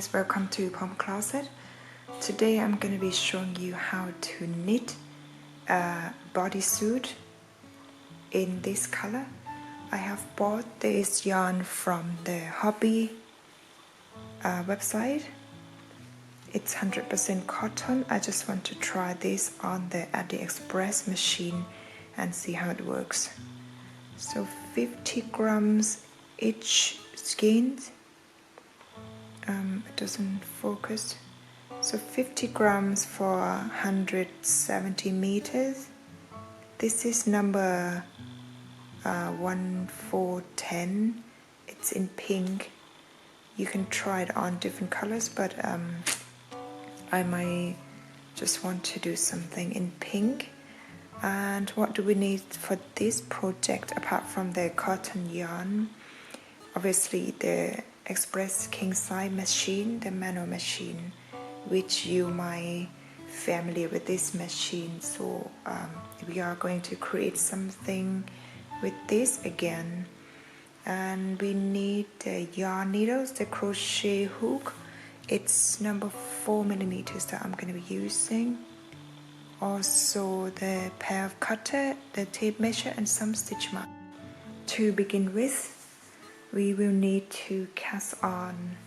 guys, welcome to POMCLOSET. Today I'm going to be showing you how to knit a bodysuit in this color. I have bought this yarn from the Hobbii website. It's 100% cotton. I just want to try this on the Addi Express machine and see how it works. So 50 grams each skein. It doesn't focus. So 50 grams for 170 meters. This is number 1410. It's in pink. You can try it on different colors, but I might just want to do something in pink. And what do we need for this project apart from the cotton yarn? Obviously the Express king size machine, the manual machine, which you might familiar with this machine. So we are going to create something with this again. And we need the yarn needles, the crochet hook. It's number 4 millimeters that I'm going to be using. Also the pair of cutter, the tape measure, and some stitch mark. To begin with, we will need to cast on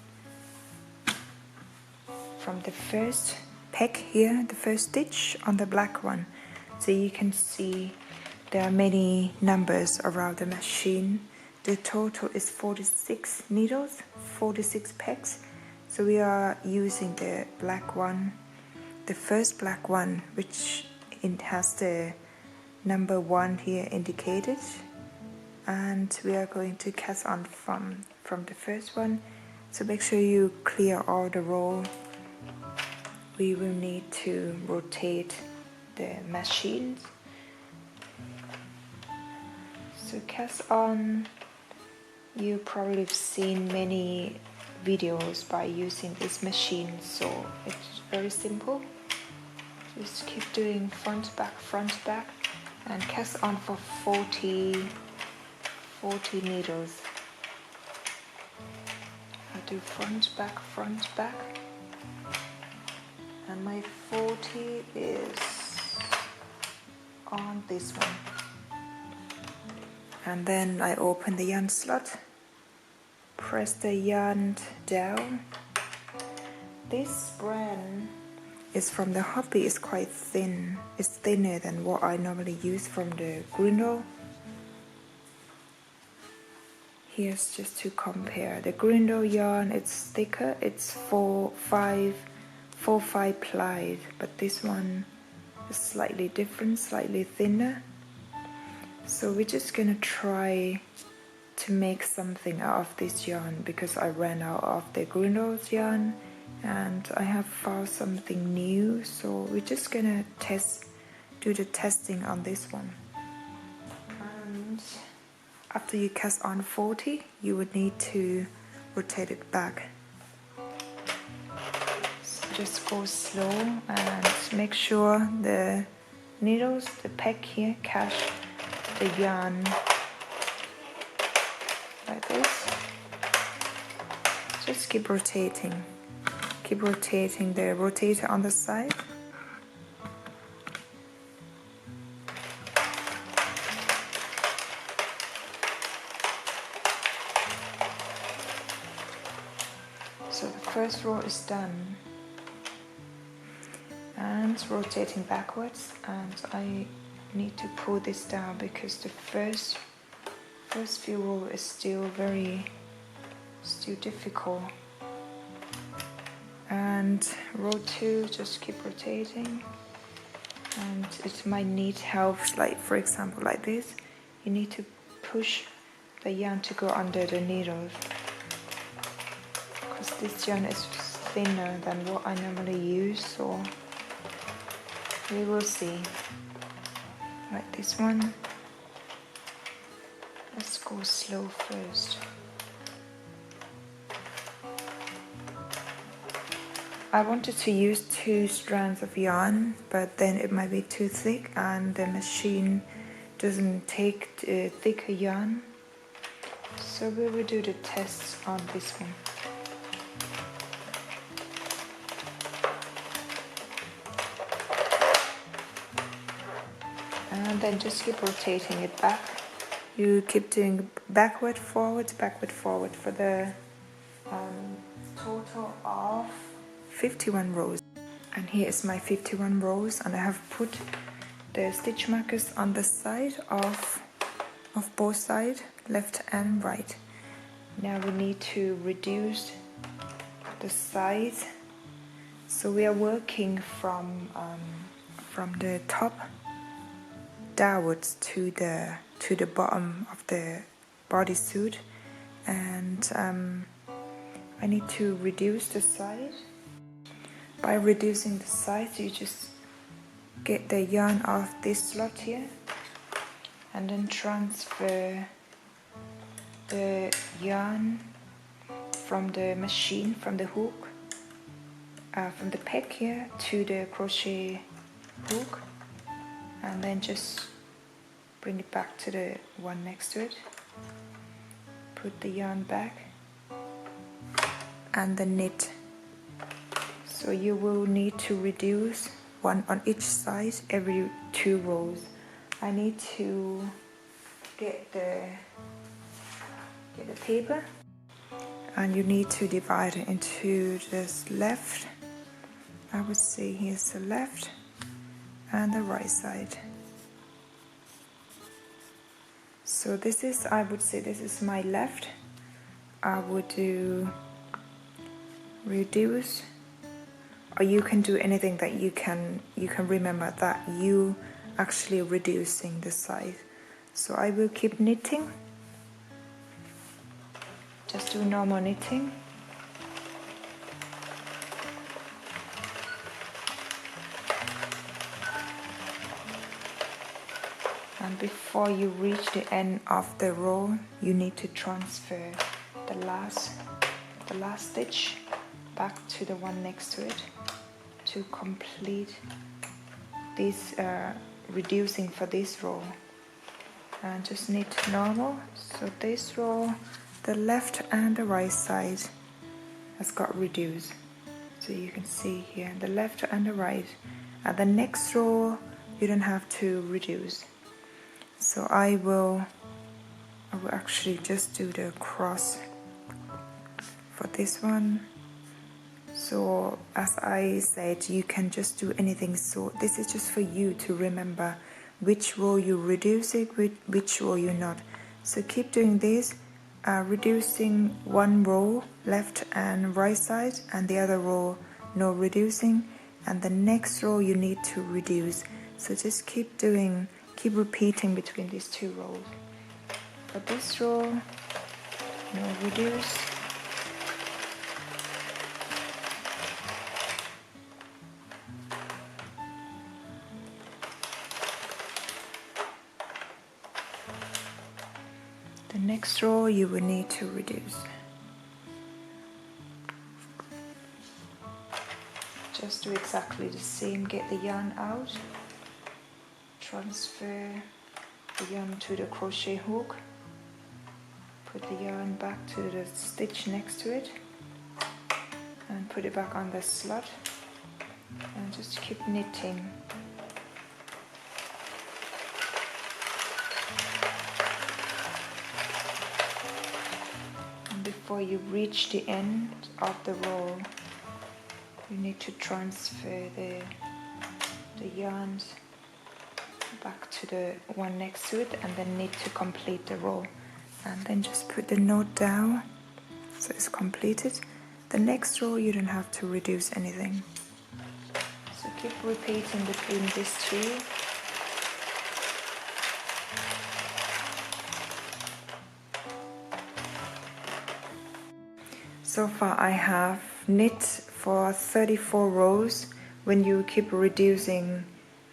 from the first peg here, the first stitch on the black one. So you can see there are many numbers around the machine. The total is 46 needles, 46 pegs. So we are using the black one, the first black one, which it has the number 1 here indicated. And we are going to cast on from the first one. So make sure you clear all the row. We will need to rotate the machine. So cast on. You probably have seen many videos by using this machine, so it's very simple. Just keep doing front back, and cast on for 40 needles. I do front back, and my 40 is on this one. And then I open the yarn slot, press the yarn down. This brand is from the Hobbii. It's quite thin. It's thinner than what I normally use from the Grindle. Here's just to compare. The Grindle yarn, it's thicker. It's 4-5 plied, but this one is slightly different, slightly thinner. So we're just gonna try to make something out of this yarn because I ran out of the Grindle's yarn and I have found something new. So we're just gonna do the testing on this one. And after you cast on 40, you would need to rotate it back. So just go slow and make sure the needles, the peg here, catch the yarn like this. Just keep rotating. Keep rotating the rotator on the side. So the first row is done. And rotating backwards, and I need to pull this down because the first few rows is still difficult. And row 2, just keep rotating, and it might need help, like for example like this. You need to push the yarn to go under the needles because this yarn is thinner than what I normally use, so we will see. Like this one. Let's go slow first. I wanted to use 2 strands of yarn, but then it might be too thick and the machine doesn't take thicker yarn. So we will do the tests on this one. and then just keep rotating it back. You keep doing backward, forward for the total of 51 rows. And here is my 51 rows, and I have put the stitch markers on the side of both sides, left and right. Now we need to reduce the size, so we are working from the top downwards to the bottom of the bodysuit, and I need to reduce the size. By reducing the size, you just get the yarn off this slot here and then transfer the yarn from the machine, from the hook, from the peg here to the crochet hook, and then just bring it back to the one next to it. Put the yarn back and then knit. So you will need to reduce one on each side every 2 rows. I need to get the paper, and you need to divide it into this left. I would say here's the left and the right side. So this is, I would say this is my left. I would do reduce, or you can do anything that you can remember that you actually reducing the size. So I will keep knitting, just do normal knitting. And before you reach the end of the row, you need to transfer the last stitch back to the one next to it to complete this reducing for this row. And just knit normal. So this row, the left and the right side has got reduced. So you can see here the left and the right. And the next row you don't have to reduce. So I will actually just do the cross for this one. So as I said, you can just do anything. So this is just for you to remember which row you reduce it, which row you're not. So keep doing this, reducing one row left and right side, and the other row no reducing, and the next row you need to reduce. So just keep repeating between these 2 rows. For this row, no reduce. The next row you will need to reduce. Just do exactly the same. Get the yarn out, transfer the yarn to the crochet hook, put the yarn back to the stitch next to it, and put it back on the slot, and just keep knitting. Before you reach the end of the row, you need to transfer the yarns back to the one next to it, and then knit to complete the row. And then just put the knot down so it's completed. The next row you don't have to reduce anything. So keep repeating between these 2. So far I have knit for 34 rows when you keep reducing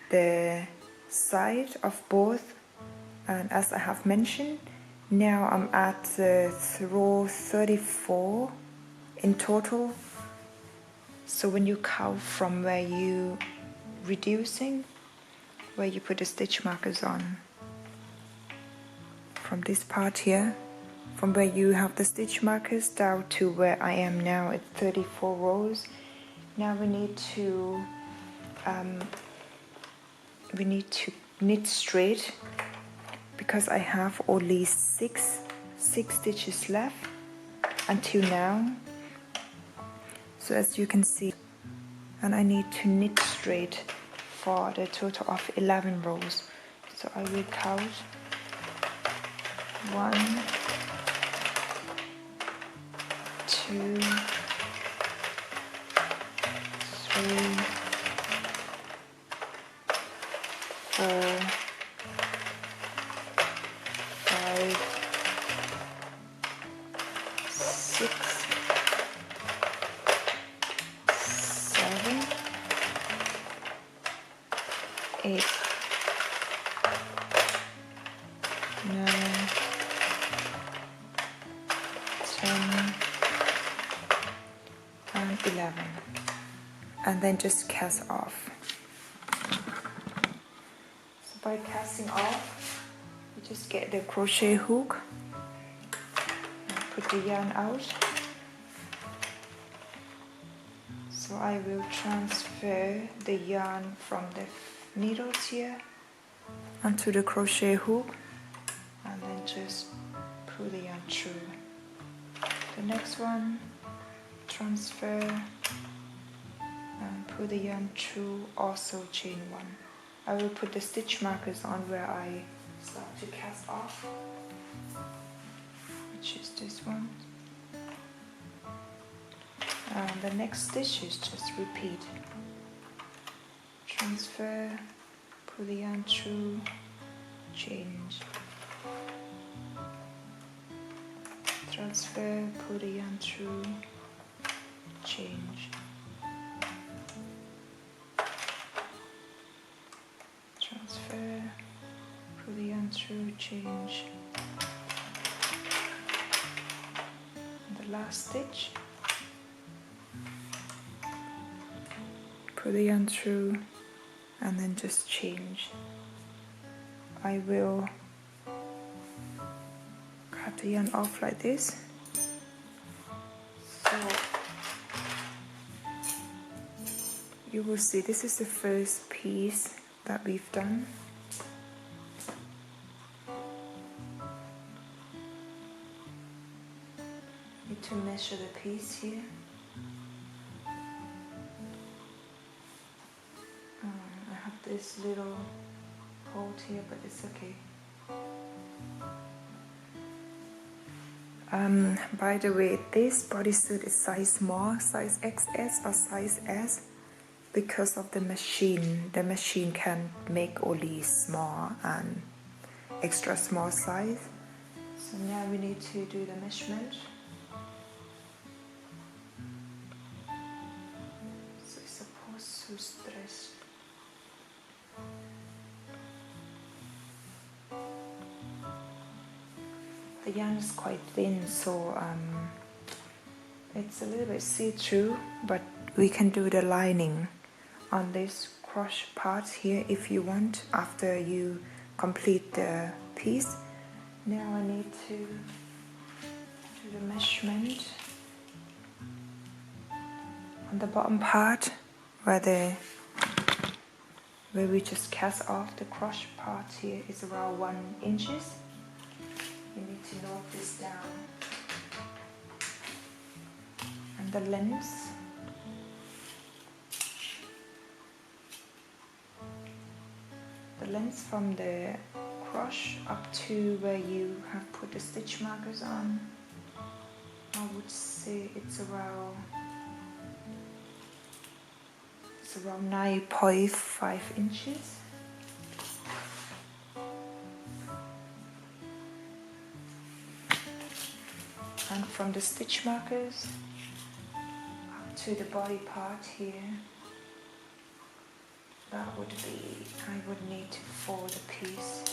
the side of both, and as I have mentioned, now I'm at row 34 in total. So when you count from where you reducing, where you put the stitch markers on, from this part here, from where you have the stitch markers down to where I am now at 34 rows. Now we need to knit straight because I have only six stitches left until now. So as you can see, and I need to knit straight for the total of 11 rows. So I will count 1, 2, 3, 4, 5, 6, 7, 8, 9, 10, and 11, and then just cast off. So by casting off, you just get the crochet hook and put the yarn out. So I will transfer the yarn from the needles here onto the crochet hook, and then just pull the yarn through. The next one, transfer and pull the yarn through, also chain 1. I will put the stitch markers on where I start to cast off, which is this one. And the next stitch is just repeat. Transfer, pull the yarn through, change. Transfer, pull the yarn through, change. Transfer, pull the yarn through, change. And the last stitch, pull the yarn through, and then just change. I will cut the yarn off like this. So you will see this is the first piece that we've done. Need to measure the piece here. I have this little hole here, but it's okay. By the way, this bodysuit is size small, size XS or size S, because of the machine. The machine can make only small and extra small size. So now we need to do the measurement. So it's supposed to stretch. The yarn is quite thin, so it's a little bit see-through, but we can do the lining on this cross part here if you want after you complete the piece. Now I need to do the measurement on the bottom part where we just cast off the cross part here is around 1 inch. You need to note this down. And the length, from the cross up to where you have put the stitch markers on, I would say it's around 9.5 inches. And from the stitch markers up to the body part here, that would be, I would need to fold the piece.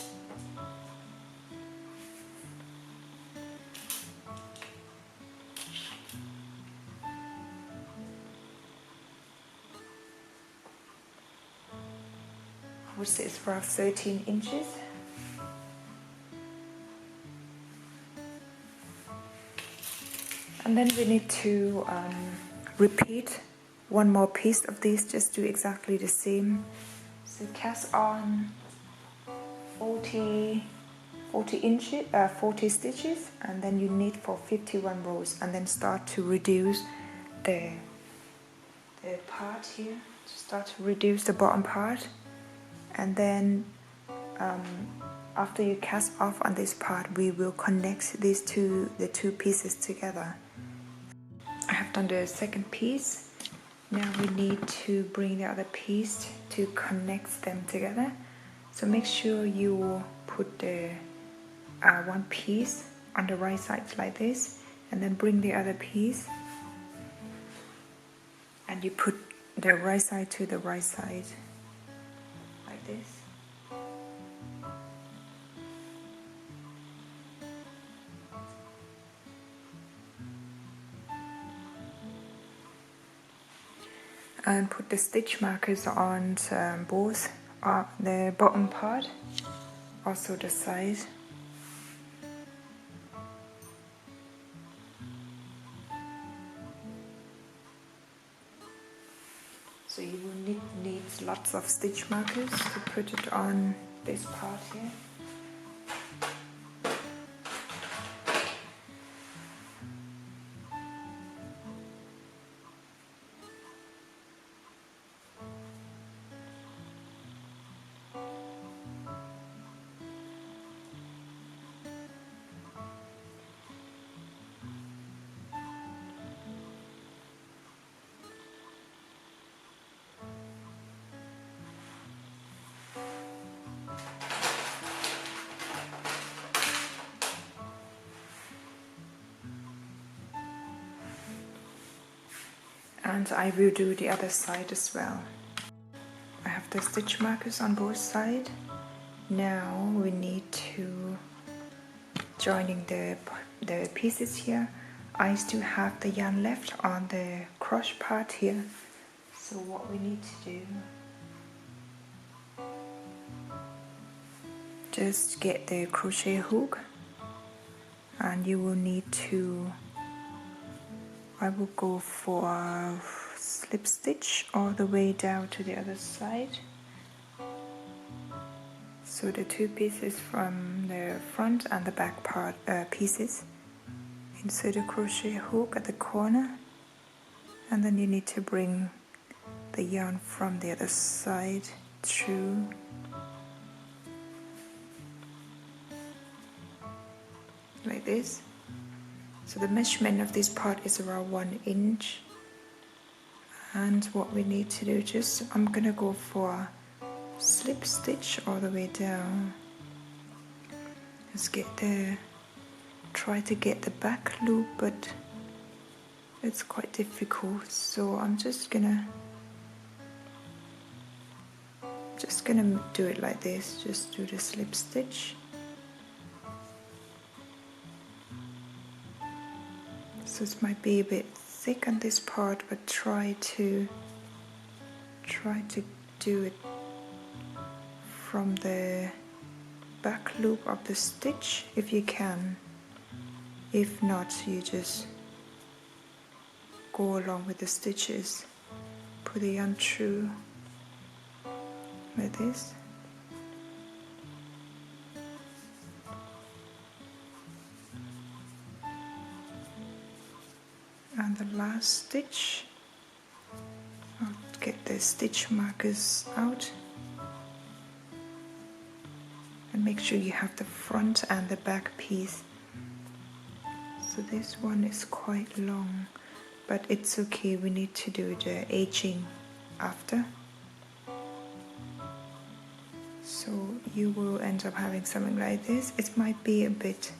I would say it's around 13 inches. And then we need to repeat one more piece of this, just do exactly the same. So cast on 40 stitches, and then you knit for 51 rows, and then start to reduce the part here. Start to reduce the bottom part, and then after you cast off on this part, we will connect the two pieces together. I have done the second piece. Now we need to bring the other piece to connect them together. So make sure you put the one piece on the right side like this, and then bring the other piece, and you put the right side to the right side like this. And put the stitch markers on both the bottom part, also the side. So you will need lots of stitch markers to put it on this part here. And I will do the other side as well. I have the stitch markers on both sides. Now we need to joining the pieces here. I still have the yarn left on the crochet part here. So what we need to do, just get the crochet hook, and you will need to, I will go for a slip stitch all the way down to the other side. So the two pieces from the front and the back part pieces, insert a crochet hook at the corner, and then you need to bring the yarn from the other side through. Like this. So the measurement of this part is around 1 inch. And what we need to do, I'm gonna go for slip stitch all the way down. Just try to get the back loop, but it's quite difficult. So I'm just gonna do it like this. Just do the slip stitch. So it might be a bit thick on this part, but try to do it from the back loop of the stitch if you can. If not, you just go along with the stitches. Put the yarn through like this. And the last stitch, I'll get the stitch markers out, and make sure you have the front and the back piece. So this one is quite long, but it's okay, we need to do the edging after. So you will end up having something like this. It might be a bit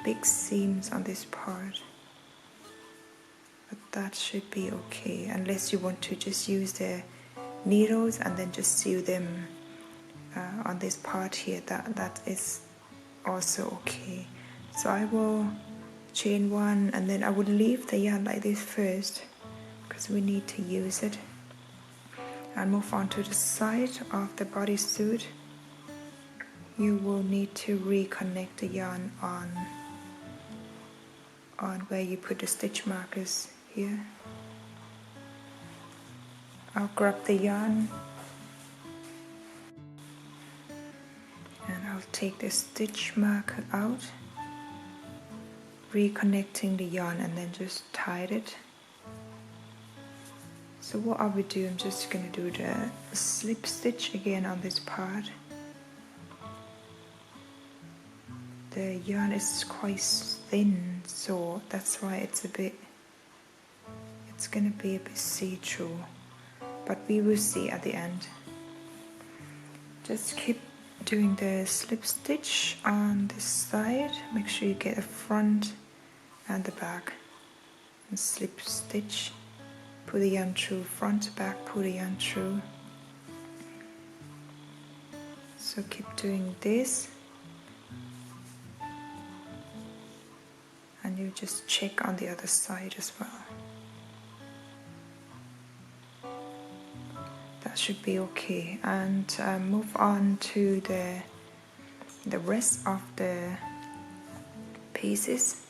big seams on this part, but that should be okay, unless you want to just use the needles and then just sew them on this part here. That is also okay. So I will chain one, and then I will leave the yarn like this first because we need to use it, and move on to the side of the bodysuit. You will need to reconnect the yarn on where you put the stitch markers here. I'll grab the yarn take the stitch marker out, reconnecting the yarn, and then just tie it. So what I will do, I'm just going to do the slip stitch again on this part. The yarn is quite thin, so that's why it's going to be a bit see-through, but we will see at the end. Just keep doing the slip stitch on this side. Make sure you get the front and the back, and slip stitch. Pull the yarn through, front, back, pull the yarn through. So keep doing this, and you just check on the other side as well. That should be okay, and move on to the rest of the pieces,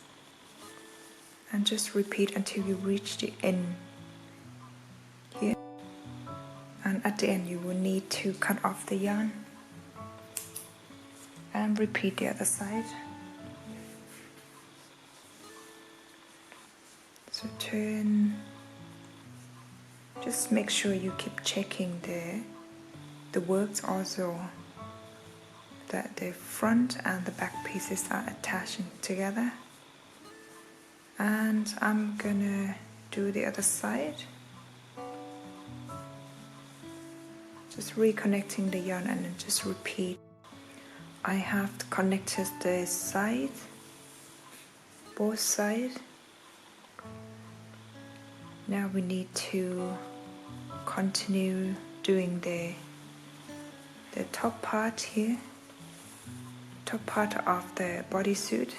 and just repeat until you reach the end here. And at the end you will need to cut off the yarn and repeat the other side. So turn. Just make sure you keep checking the works also, that the front and the back pieces are attaching together. And I'm gonna do the other side. Just reconnecting the yarn and then just repeat. I have connected the side, both sides. Now we need to continue doing the top part here, top part of the bodysuit.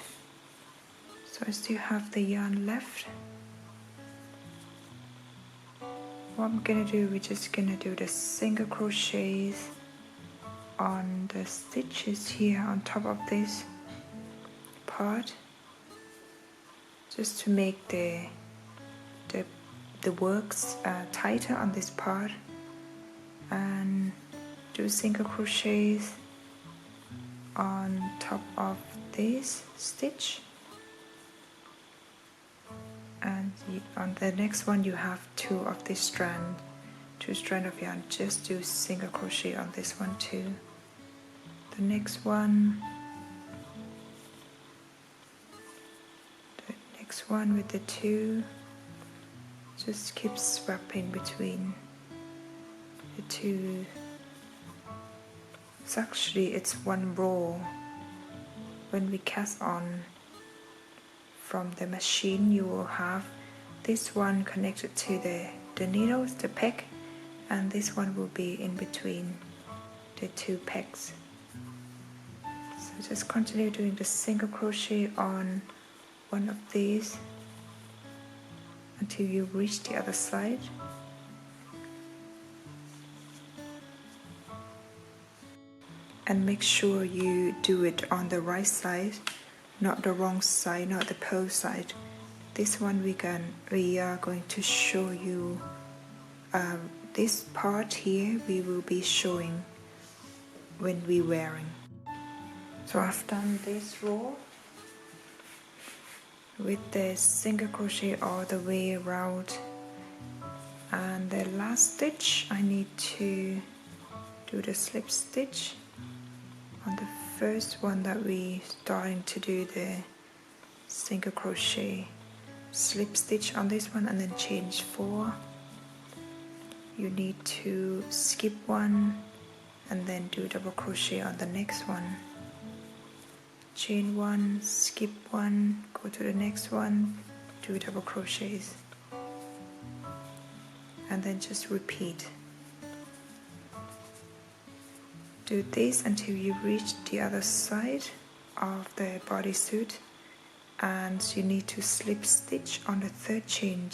So I still have the yarn left. What I'm gonna do, we're just gonna do the single crochets on the stitches here on top of this part, just to make the works tighter on this part, and do single crochets on top of this stitch. And on the next one you have two of this strand, two strands of yarn. Just do single crochet on this one too. The next one, with the two. Just keep swapping between the two. It's one row. When we cast on from the machine, you will have this one connected to the needles, the peg, and this one will be in between the two pegs. So just continue doing the single crochet on one of these until you reach the other side. And make sure you do it on the right side, not the wrong side, not the pole side. This one we are going to show you, this part here we will be showing when we're wearing. So I've done this row with the single crochet all the way around, and the last stitch I need to do the slip stitch on the first one that we starting to do the single crochet. Slip stitch on this one and then change 4. You need to skip one and then do double crochet on the next one. Chain 1, skip 1, go to the next one, do double crochets, and then just repeat. Do this until you reach the other side of the bodysuit, and you need to slip stitch on the 3rd chain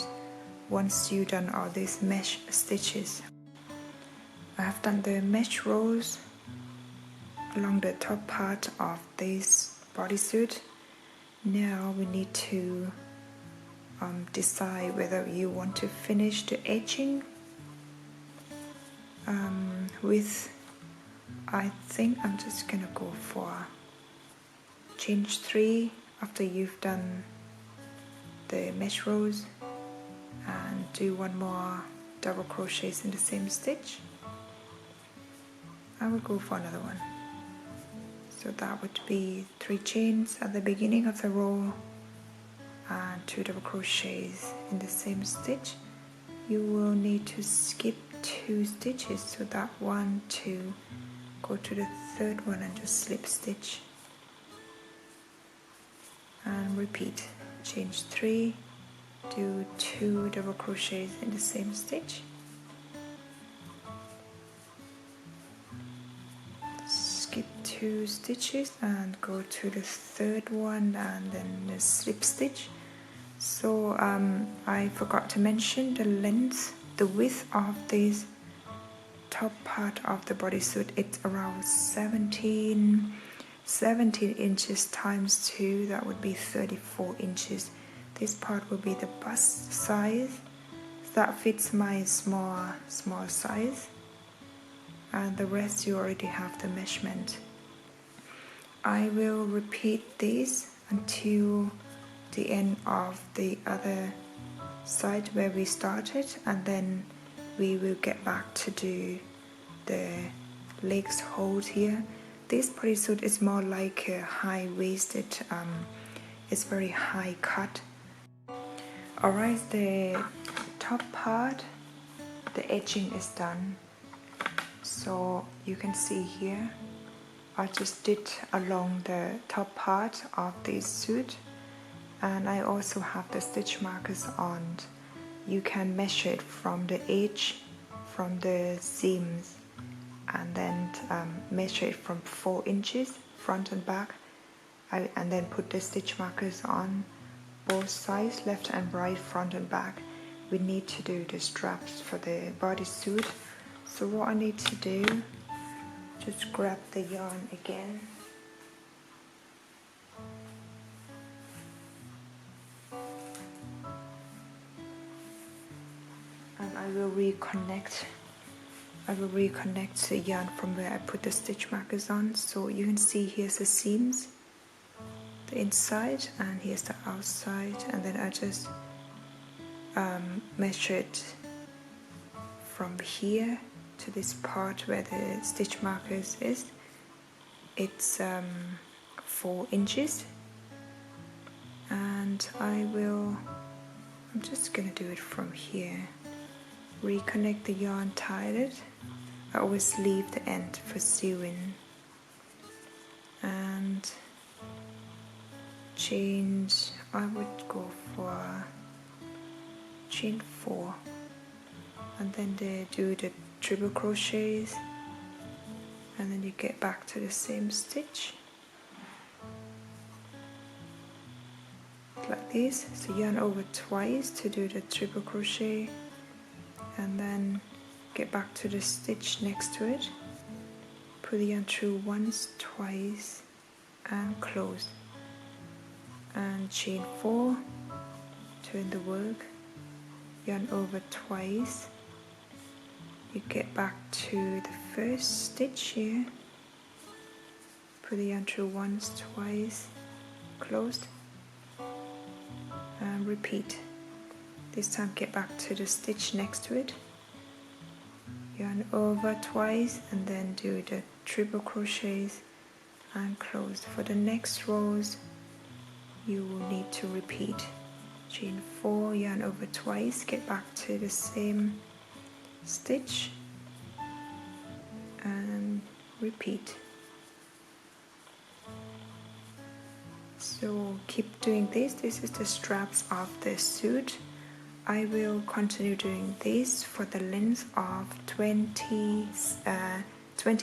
once you've done all these mesh stitches. I have done the mesh rows along the top part of this bodysuit. Now we need to decide whether you want to finish the edging with I think I'm just gonna go for chain 3 after you've done the mesh rows, and do one more double crochets in the same stitch. I will go for another one. So that would be 3 chains at the beginning of the row and 2 double crochets in the same stitch. You will need to skip 2 stitches, so that 1, 2, go to the 3rd one and just slip stitch and repeat. Chain 3, do 2 double crochets in the same stitch, skip 2 stitches and go to the 3rd one and then slip stitch. So I forgot to mention the length, the width of this top part of the bodysuit. It's around 17 inches times 2, that would be 34 inches. This part will be the bust size. That fits my small size, and the rest you already have the measurement. I will repeat this until the end of the other side where we started, and then we will get back to do the legs hold here. This bodysuit is more like a high-waisted, it's very high cut. Alright, the top part, the edging is done. So you can see here, I just did along the top part of this suit, and I also have the stitch markers on. You can measure it from the edge, from the seams, and then measure it from 4 inches front and back, and then put the stitch markers on both sides, left and right, front and back. We need to do the straps for the bodysuit. So what I need to do, just grab the yarn again, and I will reconnect the yarn from where I put the stitch markers on. So you can see here's the seams, the inside, and here's the outside, and then I just measure it from here to this part where the stitch markers is. It's 4 inches, and I'm just gonna do it from here. Reconnect the yarn, tie it. I always leave the end for sewing, and change. I would go for chain 4, and then they do the triple crochets, and then you get back to the same stitch like this. So yarn over twice to do the triple crochet, and then get back to the stitch next to it, put the yarn through once, twice, and close, and chain 4, turn the work, yarn over twice, you get back to the first stitch here, put the yarn through once, twice, closed, and repeat. This time get back to the stitch next to it, yarn over twice, and then do the triple crochets and close. For the next rows you will need to repeat. Chain 4, yarn over twice, get back to the same stitch and repeat. So keep doing this. This is the straps of the suit. I will continue doing this for the length of 20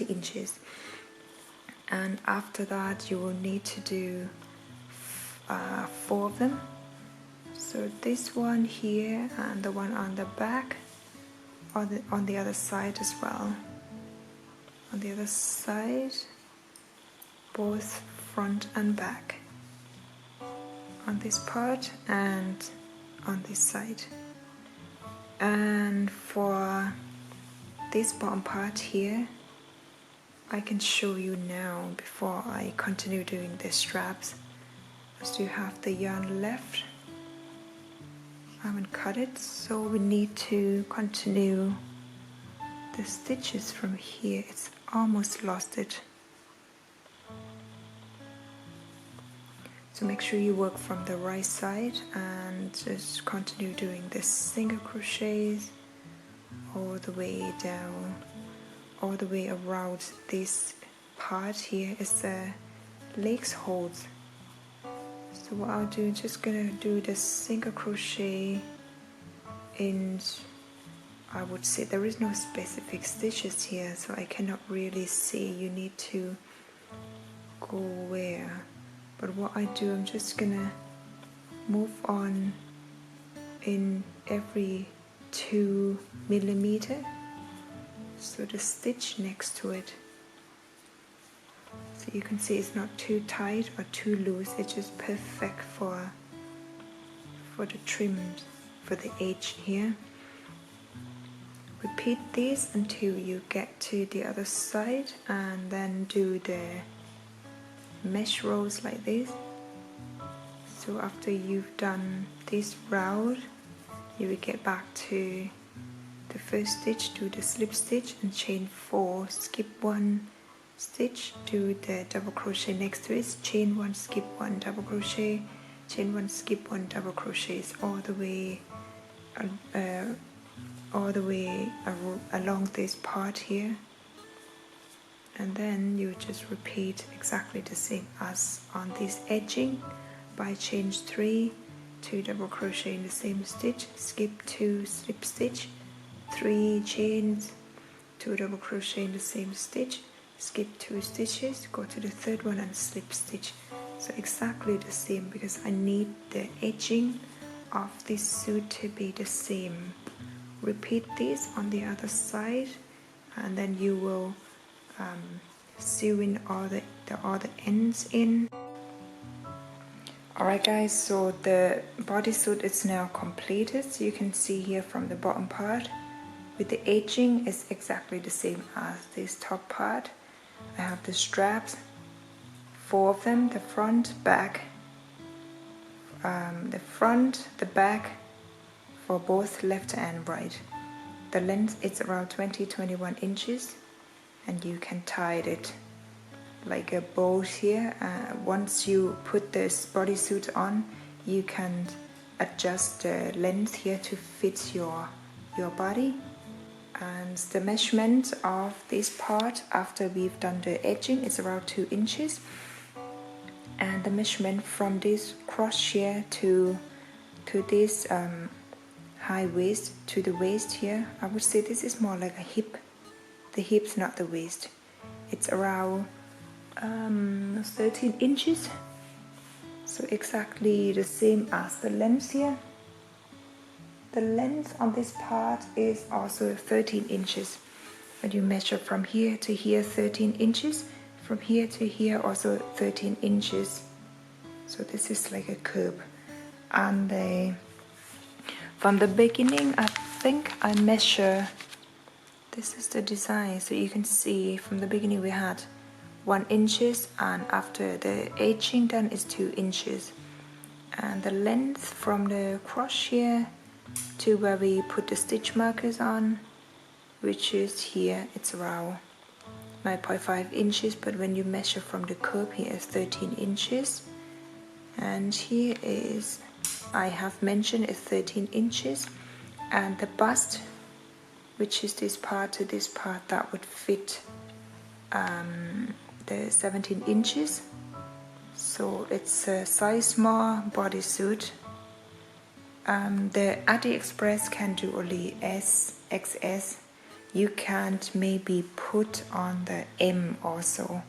inches, and after that you will need to do 4 of them. So this one here and the one on the back, on the other side as well. On the other side, both front and back. On this part and on this side. And for this bottom part here, I can show you now before I continue doing the straps. I still have the yarn left. I haven't cut it, so we need to continue the stitches from here. It's almost lost it. So make sure you work from the right side and just continue doing the single crochets all the way down, all the way around. This part here is the legs holes. So what I'll do, just gonna do the single crochet in, I would say there is no specific stitches here, so I cannot really see. You need to go where. But what I do, I'm just gonna move on in every 2 millimeter, so the stitch next to it. So you can see it's not too tight or too loose. It's just perfect for the trim, for the edge here. Repeat this until you get to the other side, and then do the mesh rows like this. So after you've done this round, you will get back to the first stitch, do the slip stitch and chain 4, skip 1 stitch, do the double crochet next to it, chain 1, skip 1, double crochet, chain 1, skip 1, double crochets all the way along this part here. And then you just repeat exactly the same as on this edging by chain 3, 2 double crochet in the same stitch, skip 2 slip stitch, 3 chains, 2 double crochet in the same stitch, skip 2 stitches, go to the third one and slip stitch. So exactly the same, because I need the edging of this suit to be the same. Repeat this on the other side, and then you will sew in all the ends in. Alright guys, so the bodysuit is now completed. So you can see here from the bottom part with the edging is exactly the same as this top part. I have the straps, 4 of them, the front, back, the back for both left and right. The length is around 20-21 inches, and you can tie it like a bow here. Once you put this bodysuit on, you can adjust the length here to fit your body. And the measurement of this part after we've done the edging is around 2 inches, and the measurement from this cross here to this high waist to the waist here, I would say this is more like a hip. The hip's not the waist. It's around 13 inches, so exactly the same as the length here. The length on this part is also 13 inches. When you measure from here to here, 13 inches, from here to here also 13 inches. So this is like a curve. And from the beginning, I think I measure, this is the design, so you can see from the beginning we had 1 inches, and after the edging done is 2 inches. And the length from the crochet to where we put the stitch markers on, which is here, it's around 9.5 inches, but when you measure from the curve here is 13 inches. And here is, I have mentioned, is 13 inches. And the bust, which is this part to this part, that would fit the 17 inches. So it's a size small bodysuit. The Addi Express can do only S, XS. You can't maybe put on the M also.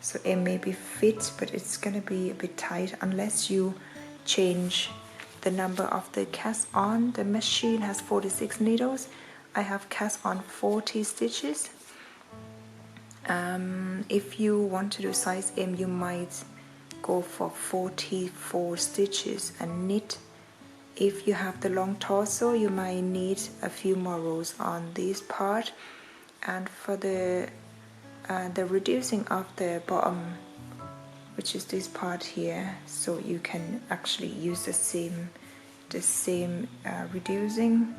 So M maybe fits, but it's gonna be a bit tight unless you change the number of the cast on. The machine has 46 needles. I have cast on 40 stitches. If you want to do size M, you might go for 44 stitches and knit. If you have the long torso, you might need a few more rows on this part. And for the the reducing of the bottom, which is this part here, so you can actually use the same reducing.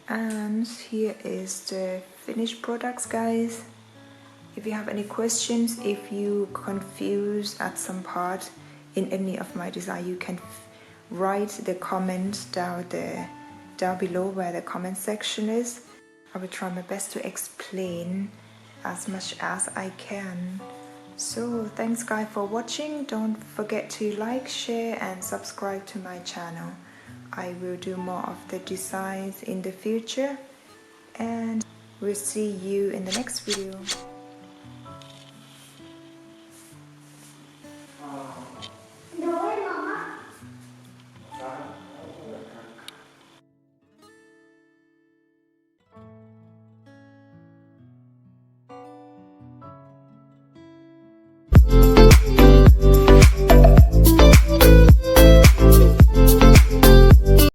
And here is the finished products, guys. If you have any questions, if you confused at some part in any of my design, you can write the comment down below where the comment section is. I will try my best to explain as much as I can. So thanks guys for watching. Don't forget to like, share and subscribe to my channel. I will do more of the designs in the future, and we'll see you in the next video.